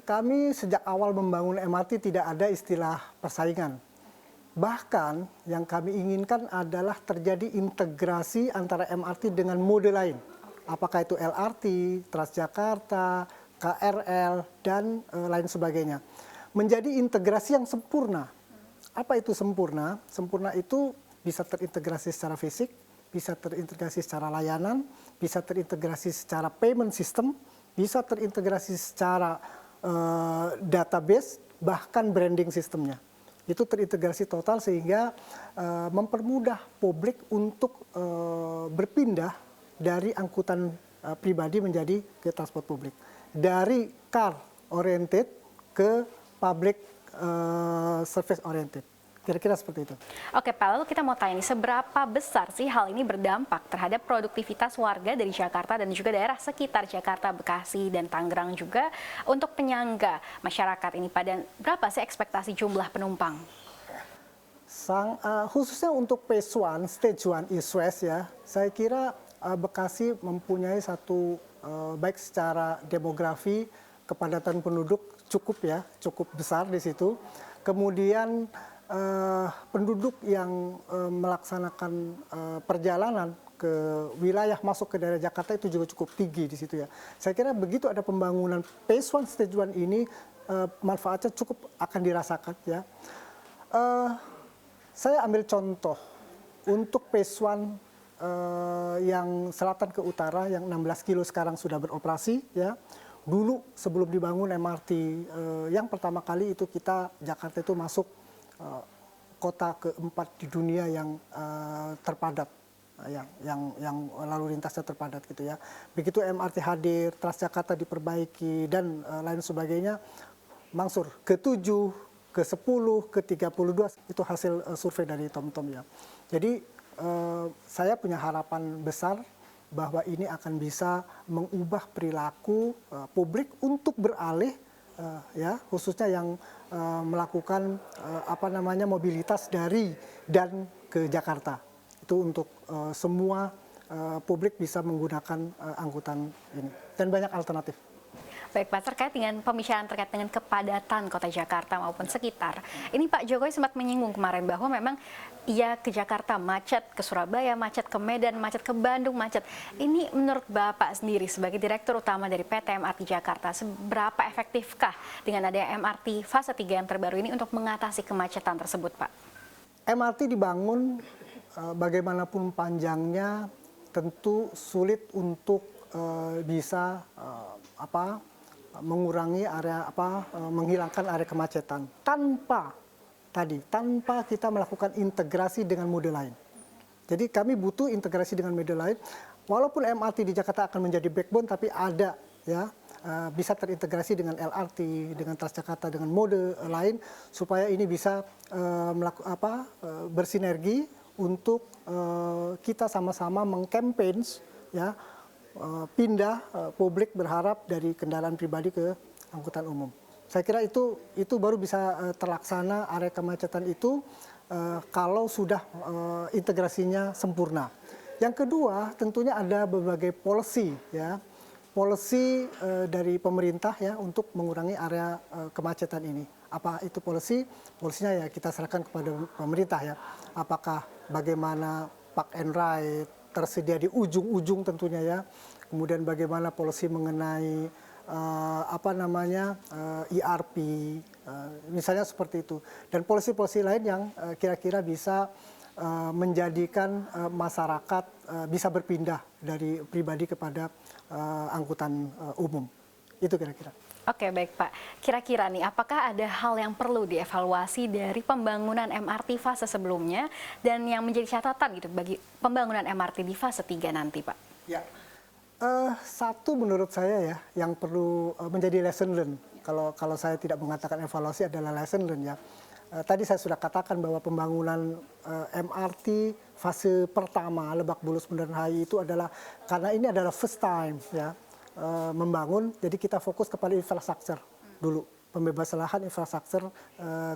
kami sejak awal membangun MRT tidak ada istilah persaingan. Bahkan yang kami inginkan adalah terjadi integrasi antara MRT dengan mode lain. Apakah itu LRT, Transjakarta, KRL, dan lain sebagainya. Menjadi integrasi yang sempurna. Apa itu sempurna? Sempurna itu bisa terintegrasi secara fisik, bisa terintegrasi secara layanan, bisa terintegrasi secara payment system, bisa terintegrasi secara database, bahkan branding sistemnya. Itu terintegrasi total sehingga mempermudah publik untuk berpindah dari angkutan pribadi menjadi ke transport publik. Dari car oriented ke public service oriented. Kira-kira seperti itu. Oke Pak, lalu kita mau tanya nih, seberapa besar sih hal ini berdampak terhadap produktivitas warga dari Jakarta dan juga daerah sekitar Jakarta, Bekasi, dan Tangerang juga untuk penyangga masyarakat ini, Pak? Dan berapa sih ekspektasi jumlah penumpang? Khususnya untuk phase 1, stage 1 East West ya, saya kira Bekasi mempunyai satu, baik secara demografi, kepadatan penduduk cukup besar di situ. Kemudian penduduk yang melaksanakan perjalanan ke wilayah masuk ke daerah Jakarta itu juga cukup tinggi di situ ya. Saya kira begitu ada pembangunan phase 1 stage 1 ini, manfaatnya cukup akan dirasakan ya. Saya ambil contoh untuk phase 1 yang selatan ke utara yang 16 kilo sekarang sudah beroperasi ya. Dulu sebelum dibangun MRT yang pertama kali itu Jakarta itu masuk kota keempat di dunia yang terpadat, yang lalu lintasnya terpadat gitu ya. Begitu MRT hadir, Transjakarta diperbaiki dan lain sebagainya, mangsur ke-7, ke-10, ke-32 itu hasil survei dari TomTom ya. Jadi saya punya harapan besar bahwa ini akan bisa mengubah perilaku publik untuk beralih ya, khususnya yang melakukan mobilitas dari dan ke Jakarta. Itu untuk semua publik bisa menggunakan angkutan ini dan banyak alternatif. Baik Pak, terkait dengan pembicaraan terkait dengan kepadatan kota Jakarta maupun sekitar. Ini Pak Jokowi sempat menyinggung kemarin bahwa memang ia ke Jakarta macet, ke Surabaya macet, ke Medan macet, ke Bandung macet. Ini menurut Bapak sendiri sebagai Direktur Utama dari PT MRT Jakarta, seberapa efektifkah dengan adanya MRT fase 3 yang terbaru ini untuk mengatasi kemacetan tersebut Pak? MRT dibangun bagaimanapun panjangnya tentu sulit untuk bisa mengurangi menghilangkan area kemacetan tanpa kita melakukan integrasi dengan mode lain. Jadi kami butuh integrasi dengan mode lain. Walaupun MRT di Jakarta akan menjadi backbone, tapi ada ya bisa terintegrasi dengan LRT, dengan Transjakarta, dengan mode lain supaya ini bisa bersinergi untuk kita sama-sama mengkampanye ya. Pindah publik berharap dari kendaraan pribadi ke angkutan umum. Saya kira itu baru bisa terlaksana area kemacetan itu kalau sudah integrasinya sempurna. Yang kedua tentunya ada berbagai policy ya, policy dari pemerintah ya untuk mengurangi area kemacetan ini. Apa itu policy? Polisinya ya kita serahkan kepada pemerintah ya. Apakah bagaimana park and ride tersedia di ujung-ujung tentunya ya. Kemudian bagaimana polisi mengenai ERP, misalnya seperti itu. Dan polisi-polisi lain yang kira-kira bisa menjadikan masyarakat bisa berpindah dari pribadi kepada angkutan umum. Itu kira-kira. Oke baik Pak, kira-kira nih apakah ada hal yang perlu dievaluasi dari pembangunan MRT fase sebelumnya dan yang menjadi catatan gitu bagi pembangunan MRT di fase 3 nanti Pak? Ya, satu menurut saya ya yang perlu menjadi lesson learn. Kalau saya tidak mengatakan evaluasi adalah lesson learn ya. Tadi saya sudah katakan bahwa pembangunan MRT fase pertama Lebak Bulus Bundaran HI itu adalah karena ini adalah first time ya. Membangun, jadi kita fokus kepada infrastruktur dulu, pembebasan lahan infrastruktur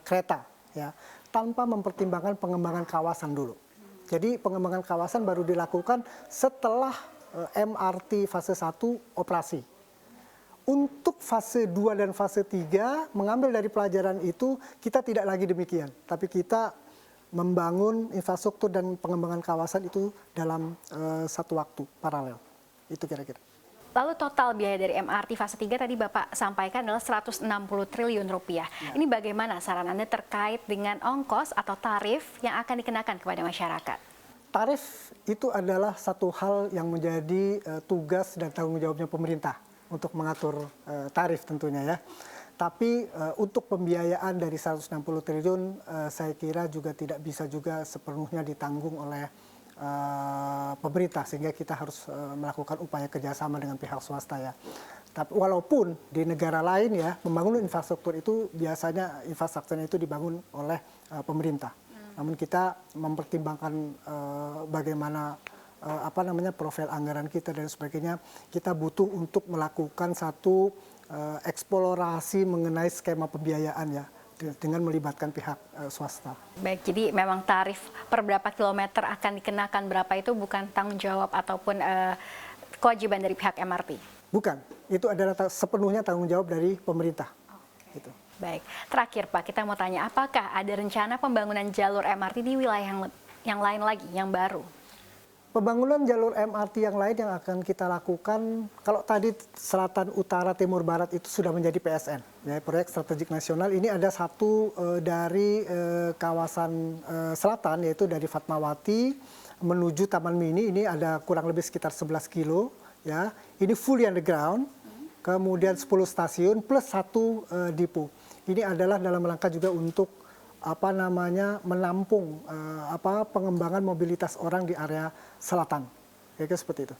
kereta, ya, tanpa mempertimbangkan pengembangan kawasan dulu. Jadi pengembangan kawasan baru dilakukan setelah MRT fase 1 operasi. Untuk fase 2 dan fase 3, mengambil dari pelajaran itu, kita tidak lagi demikian. Tapi kita membangun infrastruktur dan pengembangan kawasan itu dalam satu waktu, paralel. Itu kira-kira. Lalu total biaya dari MRT fase 3 tadi Bapak sampaikan adalah 160 triliun rupiah. Ini bagaimana saran Anda terkait dengan ongkos atau tarif yang akan dikenakan kepada masyarakat? Tarif itu adalah satu hal yang menjadi tugas dan tanggung jawabnya pemerintah untuk mengatur tarif tentunya ya. Tapi untuk pembiayaan dari 160 triliun saya kira juga tidak bisa juga sepenuhnya ditanggung oleh pemerintah, sehingga kita harus melakukan upaya kerjasama dengan pihak swasta ya. Tapi walaupun di negara lain ya membangun infrastruktur itu biasanya infrastrukturnya itu dibangun oleh pemerintah. Namun kita mempertimbangkan bagaimana profil anggaran kita dan sebagainya, kita butuh untuk melakukan satu eksplorasi mengenai skema pembiayaan ya dengan melibatkan pihak swasta. Baik, jadi memang tarif per berapa kilometer akan dikenakan berapa itu bukan tanggung jawab ataupun kewajiban dari pihak MRT? Bukan, itu adalah sepenuhnya tanggung jawab dari pemerintah. Oke. Gitu. Baik, terakhir Pak, kita mau tanya apakah ada rencana pembangunan jalur MRT di wilayah yang lain lagi, yang baru? Pembangunan jalur MRT yang lain yang akan kita lakukan, kalau tadi selatan, utara, timur, barat itu sudah menjadi PSN, ya, proyek strategik nasional. Ini ada satu dari kawasan selatan, yaitu dari Fatmawati menuju Taman Mini, ini ada kurang lebih sekitar 11 kilo. Ya. Ini fully underground, kemudian 10 stasiun plus 1 depo. Ini adalah dalam rangka juga untuk menampung pengembangan mobilitas orang di area selatan. Kira-kira seperti itu.